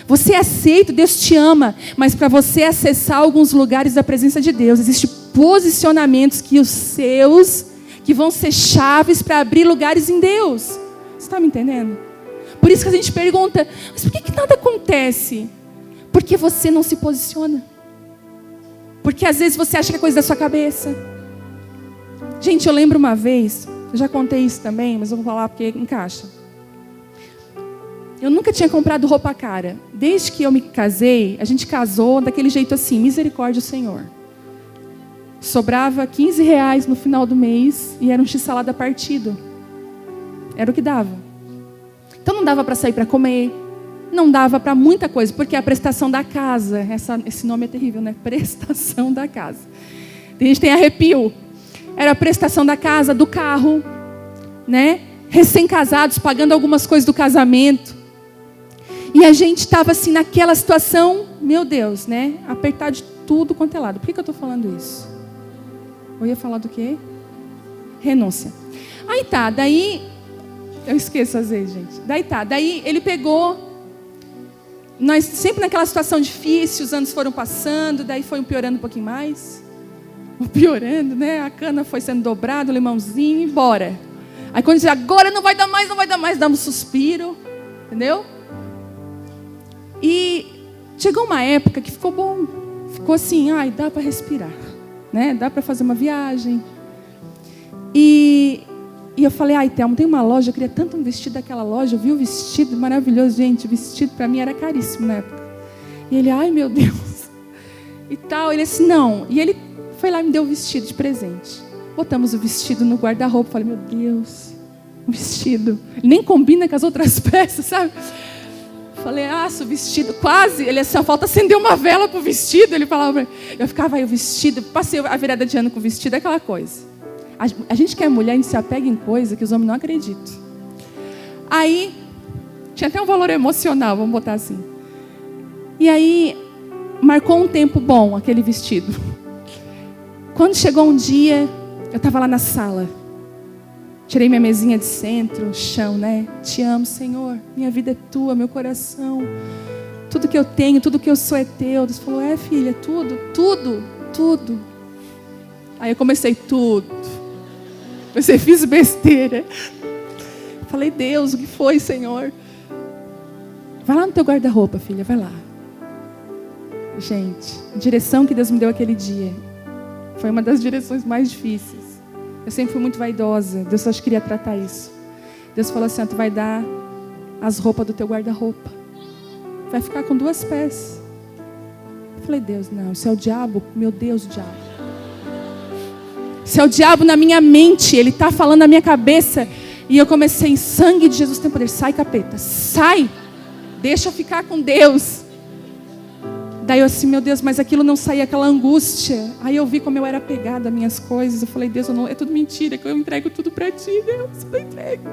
Você é aceito, Deus te ama, mas para você acessar alguns lugares da presença de Deus, existem posicionamentos que vão ser chaves para abrir lugares em Deus. Você está me entendendo? Por isso que a gente pergunta, mas por que nada acontece? Porque você não se posiciona. Porque às vezes você acha que é coisa da sua cabeça. Gente, eu lembro uma vez, eu já contei isso também, mas eu vou falar porque encaixa. Eu nunca tinha comprado roupa cara. Desde que eu me casei, a gente casou daquele jeito assim, misericórdia do Senhor. Sobrava R$15 no final do mês e era um x-salada partido. Era o que dava. Então não dava para sair para comer, não dava para muita coisa, porque a prestação da casa, esse nome é terrível, né? Prestação da casa. A gente tem arrepio. Era a prestação da casa, do carro, né? Recém-casados, pagando algumas coisas do casamento. E a gente estava assim naquela situação, meu Deus, né? Apertar de tudo quanto é lado. Por que eu estou falando isso? Eu ia falar do quê? Renúncia. Aí tá, daí... Eu esqueço às vezes, gente. Daí ele pegou... Nós sempre naquela situação difícil, os anos foram passando, daí foi piorando um pouquinho mais. Piorando, né? A cana foi sendo dobrada, o limãozinho, e bora. Aí quando diz, agora não vai dar mais, dá um suspiro. Entendeu? E chegou uma época que ficou bom. Ficou assim, dá para respirar. Né? Dá para fazer uma viagem. E eu falei, Thelma, tem uma loja, eu queria tanto um vestido daquela loja. Eu vi o vestido maravilhoso, gente. O vestido para mim era caríssimo na época. E ele, meu Deus. E tal, ele disse, não. E ele foi lá e me deu o vestido de presente. Botamos o vestido no guarda-roupa. Falei, meu Deus, um vestido. Ele nem combina com as outras peças, sabe? Falei, o vestido, quase. Ele só falta acender uma vela pro vestido. Ele falava, eu ficava aí o vestido. Passei a virada de ano com o vestido, aquela coisa. A gente que é mulher, a gente se apega em coisa que os homens não acreditam. Aí, tinha até um valor emocional, vamos botar assim. E aí, marcou um tempo bom aquele vestido. Quando chegou um dia, eu estava lá na sala. Tirei minha mesinha de centro, chão, né? Te amo, Senhor. Minha vida é tua, meu coração. Tudo que eu tenho, tudo que eu sou é teu. Deus falou, filha, tudo. Aí eu comecei fiz besteira. Falei, Deus, o que foi, Senhor? Vai lá no teu guarda-roupa, filha, vai lá. Gente, a direção que Deus me deu aquele dia foi uma das direções mais difíceis. Eu sempre fui muito vaidosa. Deus só queria tratar isso. Deus falou assim, tu vai dar as roupas do teu guarda-roupa. Vai ficar com 2 peças. Eu falei, Deus, não, isso é o diabo. Meu Deus, o diabo. Isso é o diabo na minha mente. Ele está falando na minha cabeça. E eu comecei, em sangue de Jesus tem poder. Sai, capeta, sai. Deixa eu ficar com Deus. Daí eu assim, meu Deus, mas aquilo não saía, aquela angústia. Aí eu vi como eu era apegada às minhas coisas. Eu falei, Deus, é tudo mentira, que eu entrego tudo para ti, Deus, eu entrego.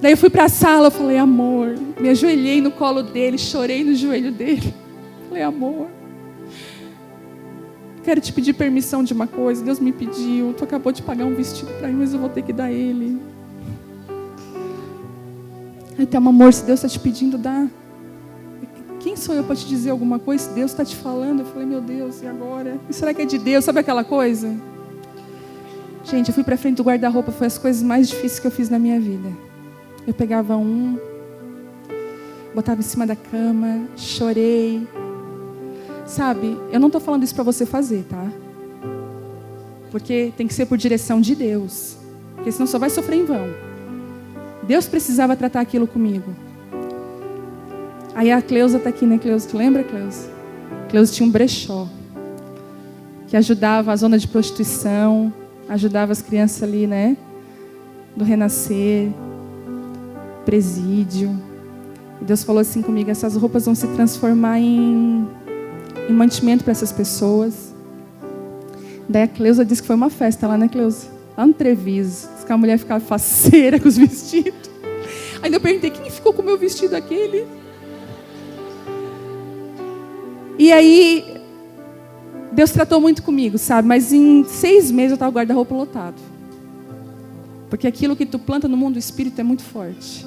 Daí eu fui para a sala, eu falei, amor. Me ajoelhei no colo dele, chorei no joelho dele. Falei, amor, quero te pedir permissão de uma coisa. Deus me pediu, tu acabou de pagar um vestido para mim, mas eu vou ter que dar ele. Aí tem amor, se Deus está te pedindo, dá. Quem sou eu para te dizer alguma coisa? Se Deus está te falando. Eu falei, meu Deus, e agora? E será que é de Deus? Sabe aquela coisa? Gente, eu fui para frente do guarda-roupa. Foi as coisas mais difíceis que eu fiz na minha vida. Eu pegava botava em cima da cama, chorei. Sabe, eu não estou falando isso para você fazer, tá? Porque tem que ser por direção de Deus. Porque senão só vai sofrer em vão. Deus precisava tratar aquilo comigo. Aí a Cleusa está aqui, né, Cleusa? Tu lembra, Cleusa? Cleusa tinha um brechó que ajudava a zona de prostituição, ajudava as crianças ali, né? Do renascer, presídio. E Deus falou assim comigo, essas roupas vão se transformar em mantimento para essas pessoas. Daí a Cleusa disse que foi uma festa lá, né, Cleusa? Lá no Treviso. Diz que a mulher ficava faceira com os vestidos. Aí eu perguntei, quem ficou com o meu vestido aquele? E aí, Deus tratou muito comigo, sabe? Mas em 6 meses eu estava com o guarda-roupa lotado. Porque aquilo que tu planta no mundo do espírito é muito forte.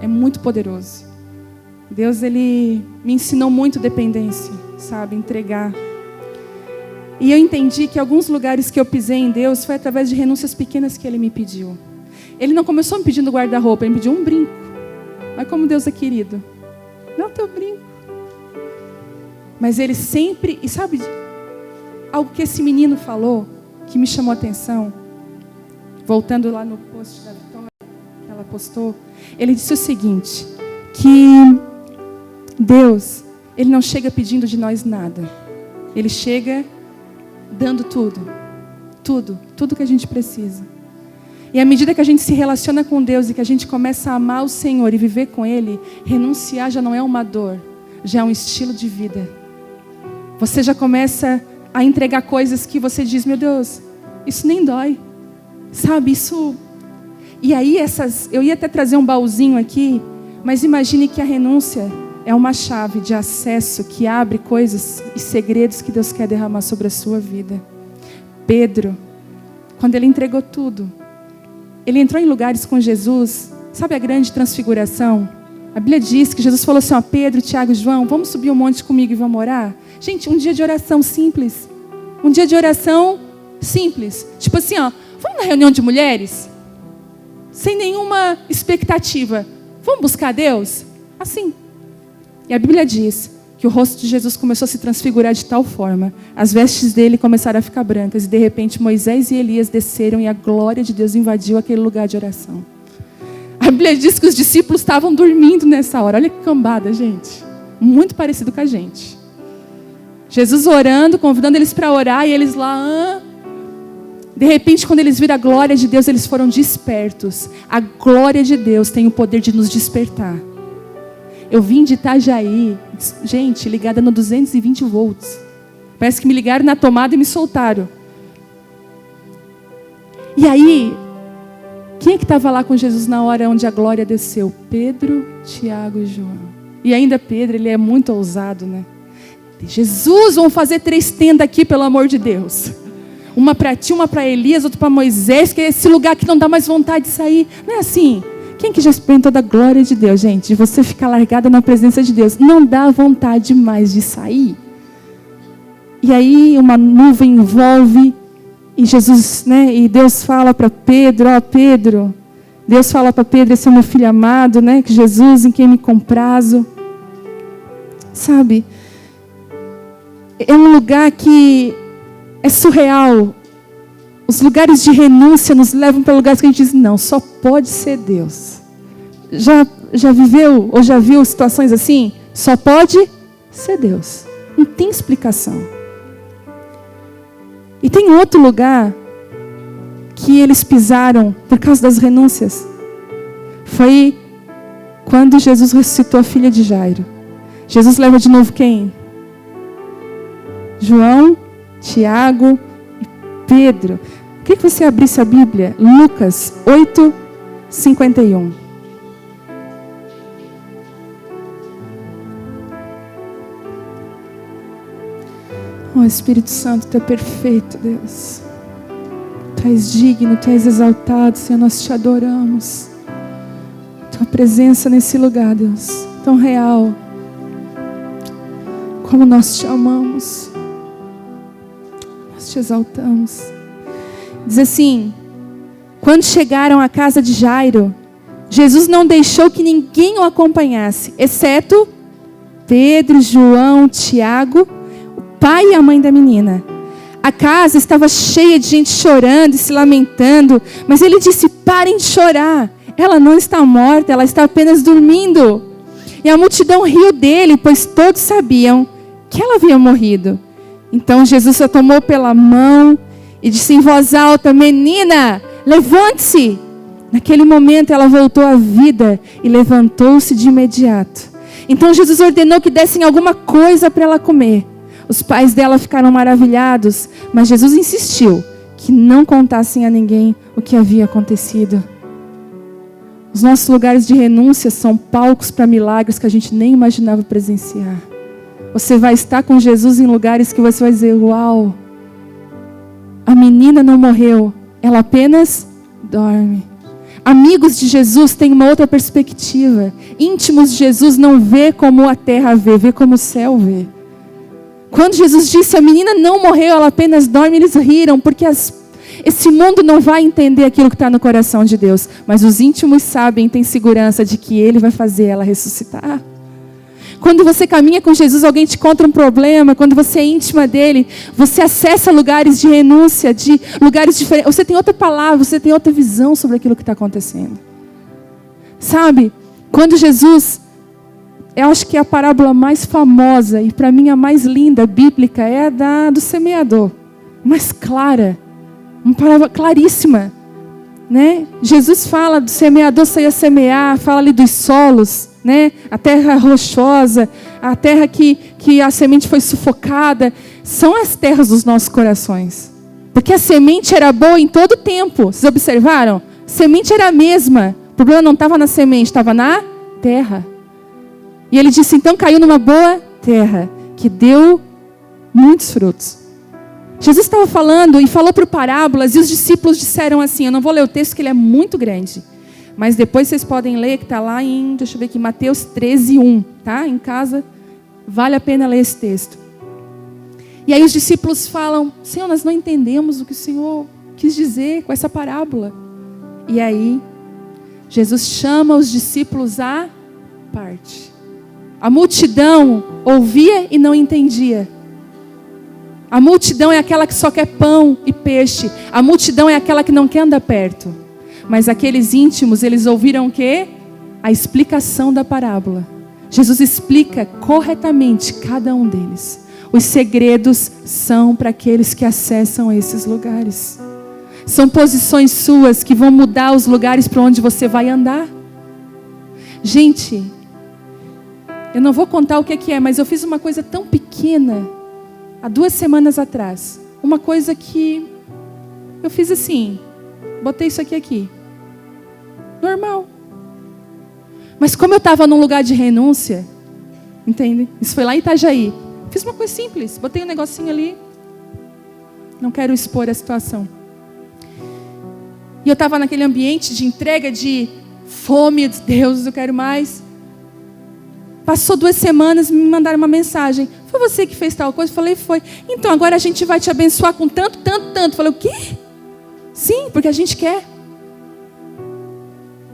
É muito poderoso. Deus, Ele me ensinou muito dependência, sabe? Entregar. E eu entendi que alguns lugares que eu pisei em Deus foi através de renúncias pequenas que Ele me pediu. Ele não começou me pedindo guarda-roupa, Ele me pediu um brinco. Mas como Deus é querido. Não teu brinco. Mas Ele sempre... E sabe, algo que esse menino falou, que me chamou a atenção, voltando lá no post da Vitória, que ela postou, ele disse o seguinte, que Deus, Ele não chega pedindo de nós nada. Ele chega dando tudo. Tudo que a gente precisa. E à medida que a gente se relaciona com Deus e que a gente começa a amar o Senhor e viver com Ele, renunciar já não é uma dor, já é um estilo de vida. Você já começa a entregar coisas que você diz, meu Deus, isso nem dói. Sabe, isso... E aí eu ia até trazer um baúzinho aqui, mas imagine que a renúncia é uma chave de acesso que abre coisas e segredos que Deus quer derramar sobre a sua vida. Pedro, quando ele entregou tudo, ele entrou em lugares com Jesus, sabe a grande transfiguração? A Bíblia diz que Jesus falou assim, ó, Pedro, Tiago e João, vamos subir um monte comigo e vamos orar? Gente, um dia de oração simples. Um dia de oração simples. Tipo assim, ó, vamos na reunião de mulheres? Sem nenhuma expectativa. Vamos buscar Deus? Assim. E a Bíblia diz que o rosto de Jesus começou a se transfigurar de tal forma. As vestes dele começaram a ficar brancas. E de repente Moisés e Elias desceram e a glória de Deus invadiu aquele lugar de oração. A Bíblia diz que os discípulos estavam dormindo nessa hora. Olha que cambada, gente. Muito parecido com a gente. Jesus orando, convidando eles para orar. E eles lá... De repente, quando eles viram a glória de Deus, eles foram despertos. A glória de Deus tem o poder de nos despertar. Eu vim de Itajaí, gente, ligada no 220 volts. Parece que me ligaram na tomada e me soltaram. E aí, quem é que estava lá com Jesus na hora onde a glória desceu? Pedro, Tiago e João. E ainda Pedro, ele é muito ousado, né? Jesus, vamos fazer 3 tendas aqui, pelo amor de Deus. Uma para ti, uma para Elias, outra para Moisés, que é esse lugar que não dá mais vontade de sair. Não é assim? Quem que já experimentou da glória de Deus, gente? De você ficar largada na presença de Deus. Não dá vontade mais de sair. E aí uma nuvem envolve. E Jesus, né? E Deus fala para Pedro, ó Pedro. Deus fala para Pedro, esse é o meu filho amado, né? Que Jesus em quem me comprazo. Sabe? É um lugar que é surreal. Os lugares de renúncia nos levam para lugares que a gente diz, não, só pode ser Deus. Já viveu ou já viu situações assim? Só pode ser Deus. Não tem explicação. E tem outro lugar que eles pisaram por causa das renúncias. Foi quando Jesus ressuscitou a filha de Jairo. Jesus leva de novo quem? João, Tiago e Pedro. Queria que você abrisse a Bíblia, Lucas 8:51. Oh, Espírito Santo, Tu é perfeito, Deus. Tu és digno, Tu és exaltado, Senhor, nós Te adoramos. Tua presença nesse lugar, Deus, tão real. Como nós Te amamos. Nós Te exaltamos. Diz assim, quando chegaram à casa de Jairo, Jesus não deixou que ninguém o acompanhasse, exceto Pedro, João, Tiago, o pai e a mãe da menina. A casa estava cheia de gente chorando e se lamentando, mas ele disse, parem de chorar, ela não está morta, ela está apenas dormindo. E a multidão riu dele, pois todos sabiam que ela havia morrido. Então Jesus a tomou pela mão e disse em voz alta, menina, levante-se. Naquele momento ela voltou à vida e levantou-se de imediato. Então Jesus ordenou que dessem alguma coisa para ela comer. Os pais dela ficaram maravilhados, mas Jesus insistiu que não contassem a ninguém o que havia acontecido. Os nossos lugares de renúncia são palcos para milagres que a gente nem imaginava presenciar. Você vai estar com Jesus em lugares que você vai dizer, uau, a menina não morreu, ela apenas dorme. Amigos de Jesus têm uma outra perspectiva. Íntimos de Jesus não vê como a terra vê como o céu vê. Quando Jesus disse, a menina não morreu, ela apenas dorme, eles riram, porque esse mundo não vai entender aquilo que está no coração de Deus. Mas os íntimos sabem, têm segurança de que Ele vai fazer ela ressuscitar. Quando você caminha com Jesus, alguém te conta um problema, quando você é íntima dele, você acessa lugares de renúncia, de lugares diferentes. Você tem outra palavra, você tem outra visão sobre aquilo que está acontecendo. Sabe, quando Jesus, eu acho que a parábola mais famosa, e para mim a mais linda, bíblica, é a do semeador. Mais clara, uma palavra claríssima. Né? Jesus fala do semeador sair a semear, fala ali dos solos. Né? A terra rochosa, a terra que a semente foi sufocada, são as terras dos nossos corações. Porque a semente era boa em todo o tempo. Vocês observaram? A semente era a mesma. O problema não estava na semente, estava na terra. E ele disse, então caiu numa boa terra, que deu muitos frutos. Jesus estava falando e falou por parábolas, e os discípulos disseram assim, eu não vou ler o texto que ele é muito grande. Mas depois vocês podem ler, que está lá em, deixa eu ver aqui, Mateus 13:1, tá? Em casa, vale a pena ler esse texto. E aí os discípulos falam, Senhor, nós não entendemos o que o Senhor quis dizer com essa parábola. E aí, Jesus chama os discípulos à parte. A multidão ouvia e não entendia. A multidão é aquela que só quer pão e peixe. A multidão é aquela que não quer andar perto. Mas aqueles íntimos, eles ouviram o quê? A explicação da parábola. Jesus explica corretamente cada um deles. Os segredos são para aqueles que acessam esses lugares. São posições suas que vão mudar os lugares para onde você vai andar. Gente, eu não vou contar o que é, mas eu fiz uma coisa tão pequena há 2 semanas atrás. Uma coisa que eu fiz assim, botei isso aqui. Normal. Mas como eu estava num lugar de renúncia, entende? Isso foi lá em Itajaí. Fiz uma coisa simples. Botei um negocinho ali. Não quero expor a situação. E eu estava naquele ambiente de entrega, de fome, de Deus, eu quero mais. Passou 2 semanas, me mandaram uma mensagem. Foi você que fez tal coisa? Eu falei, foi. Então agora a gente vai te abençoar com tanto. Eu falei, o quê? Sim, porque a gente quer.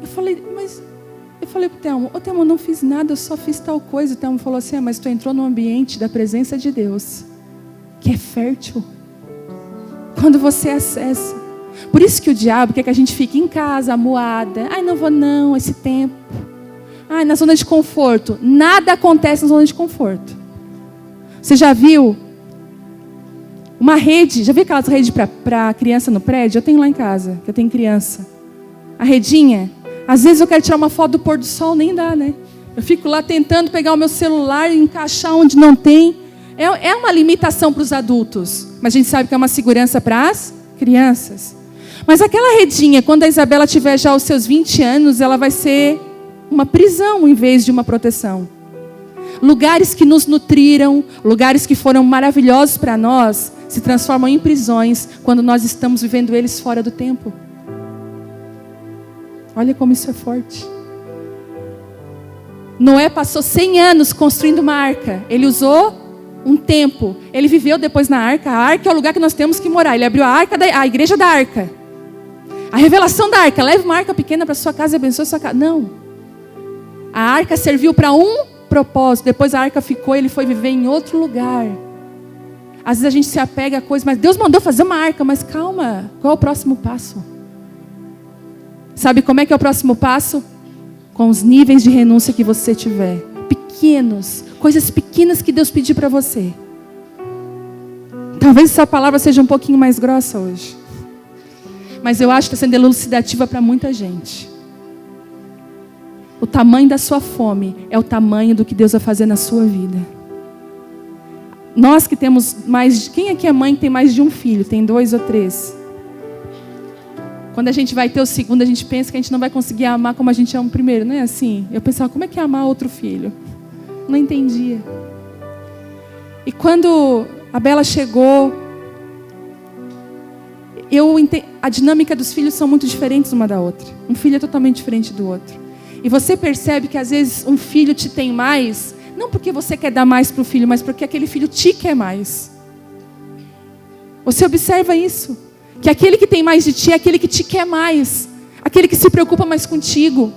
Eu falei pro Thelmo, Thelmo, eu não fiz nada, eu só fiz tal coisa. O Thelmo falou assim, mas tu entrou no ambiente da presença de Deus, que é fértil, quando você acessa. Por isso que o diabo quer que a gente fique em casa, amuada. Ai, não vou não, esse tempo. Ai, na zona de conforto. Nada acontece na zona de conforto. Você já viu uma rede, já viu aquelas redes para criança no prédio? Eu tenho lá em casa, que eu tenho criança. A redinha. Às vezes eu quero tirar uma foto do pôr do sol, nem dá, né? Eu fico lá tentando pegar o meu celular e encaixar onde não tem. É uma limitação para os adultos. Mas a gente sabe que é uma segurança para as crianças. Mas aquela redinha, quando a Isabela tiver já os seus 20 anos, ela vai ser uma prisão em vez de uma proteção. Lugares que nos nutriram, lugares que foram maravilhosos para nós, se transformam em prisões quando nós estamos vivendo eles fora do tempo. Olha como isso é forte. Noé passou 100 anos construindo uma arca. Ele usou um tempo. Ele viveu depois na arca. A arca é o lugar que nós temos que morar. Ele abriu a igreja da arca. A revelação da arca. Leve uma arca pequena para sua casa e abençoe a sua casa. Não. A arca serviu para um propósito. Depois a arca ficou e ele foi viver em outro lugar. Às vezes a gente se apega a coisas. Mas Deus mandou fazer uma arca. Mas calma. Qual é o próximo passo? Sabe como é que é o próximo passo? Com os níveis de renúncia que você tiver. Pequenos. Coisas pequenas que Deus pediu para você. Talvez essa palavra seja um pouquinho mais grossa hoje. Mas eu acho que está sendo elucidativa para muita gente. O tamanho da sua fome é o tamanho do que Deus vai fazer na sua vida. Nós que temos mais... Quem aqui é mãe que tem mais de um filho? Tem 2 ou 3? Quando a gente vai ter o segundo, a gente pensa que a gente não vai conseguir amar como a gente ama o primeiro. Não é assim? Eu pensava, como é que é amar outro filho? Não entendia. E quando a Bela chegou, a dinâmica dos filhos são muito diferentes uma da outra. Um filho é totalmente diferente do outro. E você percebe que às vezes um filho te tem mais, não porque você quer dar mais para o filho, mas porque aquele filho te quer mais. Você observa isso? Que aquele que tem mais de ti é aquele que te quer mais. Aquele que se preocupa mais contigo.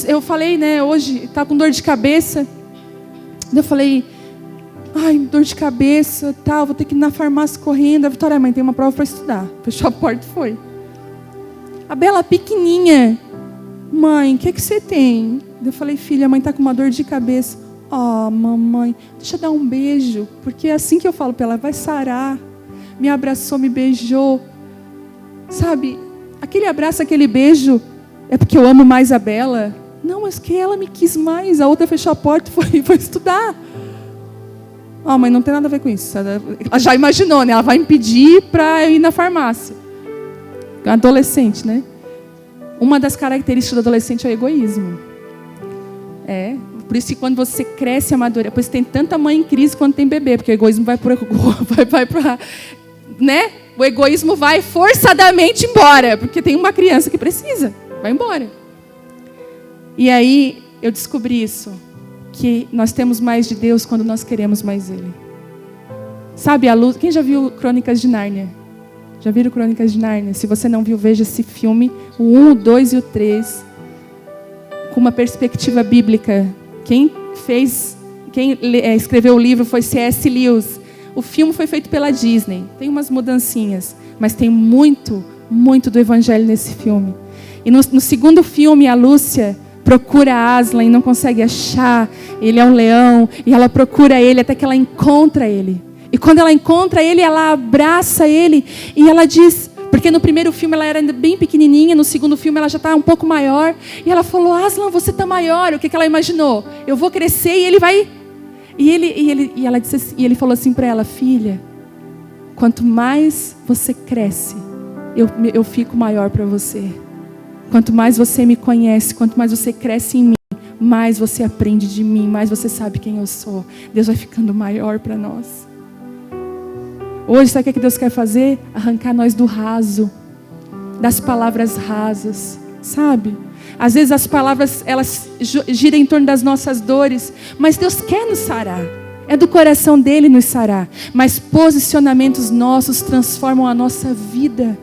Eu falei, hoje, estava com dor de cabeça. Eu falei, ai, dor de cabeça, tal, vou ter que ir na farmácia correndo. A Vitória, mãe, tem uma prova para estudar. Fechou a porta e foi. A Bela pequenininha, mãe, o que você tem? Eu falei, filha, a mãe está com uma dor de cabeça. Mamãe, deixa eu dar um beijo. Porque é assim que eu falo para ela, vai sarar. Me abraçou, me beijou. Sabe, aquele abraço, aquele beijo, é porque eu amo mais a Bela? Não, mas que ela me quis mais. A outra fechou a porta e foi estudar. Mãe, não tem nada a ver com isso. Ela já imaginou, né? Ela vai me pedir para ir na farmácia. Adolescente, né? Uma das características do adolescente é o egoísmo. Por isso que quando você cresce, amadurece. Por isso tem tanta mãe em crise quando tem bebê, porque o egoísmo vai para, né? O egoísmo vai forçadamente embora, porque tem uma criança que precisa, vai embora. E aí eu descobri isso, que nós temos mais de Deus quando nós queremos mais Ele. Sabe a luz? Quem já viu Crônicas de Nárnia? Já viram Crônicas de Nárnia? Se você não viu, veja esse filme, o 1, o 2 e o 3, com uma perspectiva bíblica. Quem escreveu o livro foi C.S. Lewis. O filme foi feito pela Disney. Tem umas mudancinhas, mas tem muito, muito do evangelho nesse filme. E no segundo filme, a Lúcia procura Aslan e não consegue achar. Ele é um leão e ela procura ele até que ela encontra ele. E quando ela encontra ele, ela abraça ele e ela diz... Porque no primeiro filme ela era ainda bem pequenininha, no segundo filme ela já está um pouco maior. E ela falou, Aslan, você está maior. O que ela imaginou? Eu vou crescer e ele vai... E ele falou assim para ela, filha, quanto mais você cresce, eu fico maior para você. Quanto mais você me conhece, quanto mais você cresce em mim, mais você aprende de mim, mais você sabe quem eu sou. Deus vai ficando maior para nós. Hoje, sabe o que Deus quer fazer? Arrancar nós do raso, das palavras rasas, sabe? Às vezes as palavras, elas giram em torno das nossas dores, mas Deus quer nos sarar. É do coração dele nos sarar. Mas posicionamentos nossos transformam a nossa vida.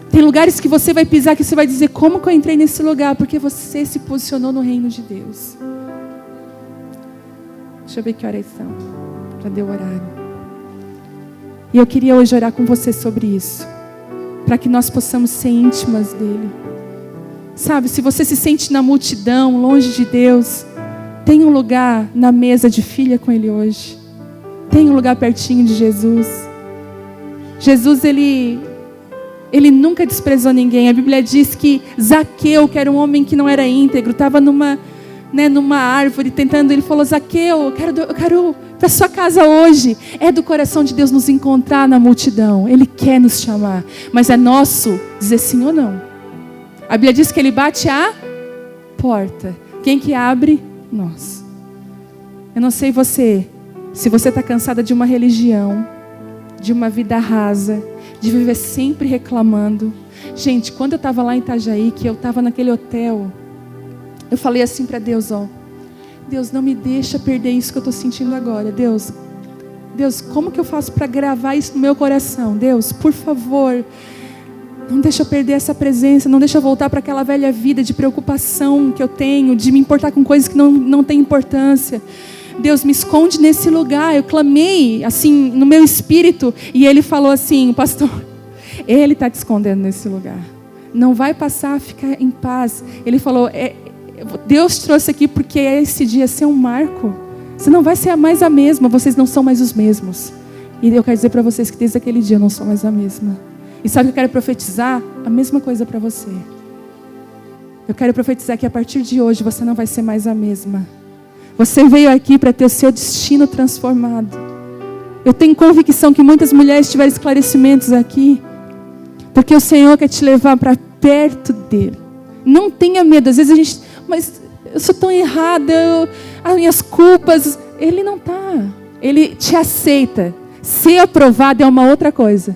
Tem lugares que você vai pisar que você vai dizer, como que eu entrei nesse lugar? Porque você se posicionou no reino de Deus. Deixa eu ver que horas são. Já deu horário. E eu queria hoje orar com você sobre isso. Para que nós possamos ser íntimas dele. Sabe, se você se sente na multidão, longe de Deus, tem um lugar na mesa de filha com ele hoje. Tem um lugar pertinho de Jesus. Jesus, ele nunca desprezou ninguém. A Bíblia diz que Zaqueu, que era um homem que não era íntegro, estava numa árvore tentando, ele falou, Zaqueu, eu quero para sua casa hoje. É do coração de Deus nos encontrar na multidão. Ele quer nos chamar, mas é nosso dizer sim ou não. A Bíblia diz que ele bate a porta. Quem que abre? Nós. Eu não sei se você está cansada de uma religião, de uma vida rasa, de viver sempre reclamando. Gente, quando eu estava lá em Itajaí, que eu estava naquele hotel, eu falei assim para Deus, Deus, não me deixa perder isso que eu estou sentindo agora. Deus, como que eu faço para gravar isso no meu coração? Deus, por favor, não deixa eu perder essa presença, não deixa eu voltar para aquela velha vida de preocupação que eu tenho, de me importar com coisas que não têm importância. Deus, me esconde nesse lugar. Eu clamei assim no meu espírito e ele falou assim, pastor, ele está te escondendo nesse lugar. Não vai passar, fica em paz. Ele falou, Deus trouxe aqui porque esse dia ser um marco. Você não vai ser mais a mesma, vocês não são mais os mesmos. E eu quero dizer para vocês que desde aquele dia eu não sou mais a mesma. E sabe o que eu quero profetizar? A mesma coisa para você. Eu quero profetizar que a partir de hoje você não vai ser mais a mesma. Você veio aqui para ter o seu destino transformado. Eu tenho convicção que muitas mulheres tiveram esclarecimentos aqui. Porque o Senhor quer te levar para perto dele. Não tenha medo. Às vezes mas eu sou tão errada, as minhas culpas. Ele não está. Ele te aceita. Ser aprovado é uma outra coisa.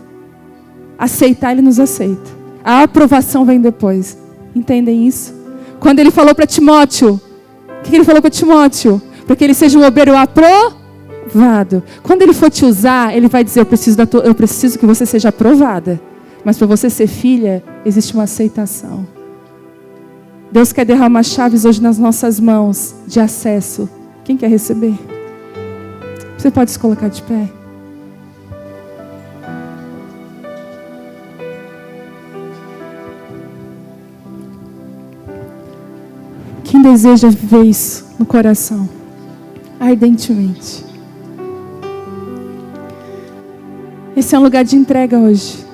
Aceitar, Ele nos aceita. A aprovação vem depois. Entendem isso? Quando Ele falou para Timóteo, o que Ele falou para Timóteo? Para que ele seja um obreiro aprovado. Quando Ele for te usar, Ele vai dizer, eu preciso que você seja aprovada. Mas para você ser filha, existe uma aceitação. Deus quer derramar chaves hoje nas nossas mãos de acesso. Quem quer receber? Você pode se colocar de pé? Quem deseja viver isso no coração? Ardentemente. Esse é um lugar de entrega hoje.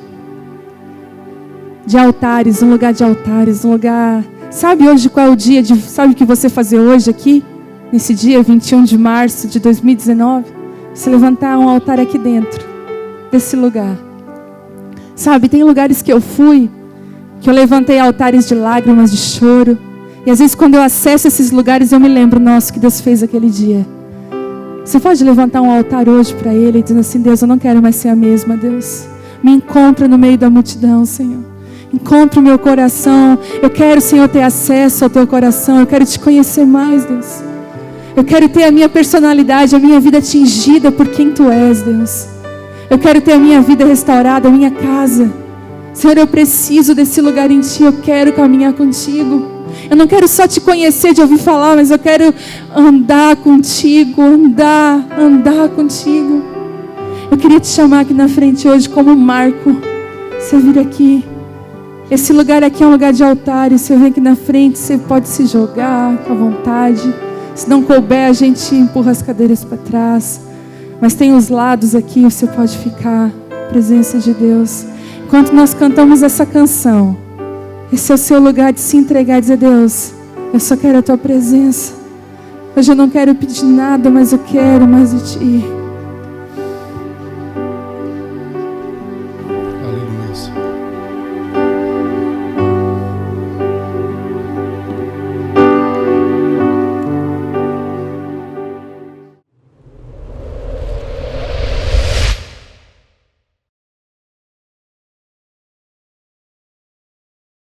De altares, um lugar de altares, um lugar... Sabe hoje qual é o dia? Sabe o que você fazer hoje aqui? Nesse dia, 21 de março de 2019? Você levantar um altar aqui dentro desse lugar. Sabe, tem lugares que eu fui, que eu levantei altares de lágrimas, de choro. E às vezes quando eu acesso esses lugares, eu me lembro, nossa, que Deus fez aquele dia. Você pode levantar um altar hoje para Ele, dizendo assim, Deus, eu não quero mais ser a mesma, Deus. Me encontra no meio da multidão, Senhor. Encontra o meu coração. Eu quero, Senhor, ter acesso ao Teu coração. Eu quero Te conhecer mais, Deus. Eu quero ter a minha personalidade, a minha vida atingida por quem Tu és, Deus. Eu quero ter a minha vida restaurada, a minha casa. Senhor, eu preciso desse lugar em Ti. Eu quero caminhar contigo. Eu não quero só Te conhecer de ouvir falar, mas eu quero andar contigo, andar contigo. Eu queria Te chamar aqui na frente hoje como marco. Você vir aqui. Esse lugar aqui é um lugar de altar. E você vem aqui na frente, você pode se jogar com a vontade. Se não couber, a gente empurra as cadeiras para trás. Mas tem os lados aqui, você pode ficar. Presença de Deus. Enquanto nós cantamos essa canção, esse é o seu lugar de se entregar e dizer, Deus, eu só quero a Tua presença. Hoje eu não quero pedir nada, mas eu quero mais de Ti.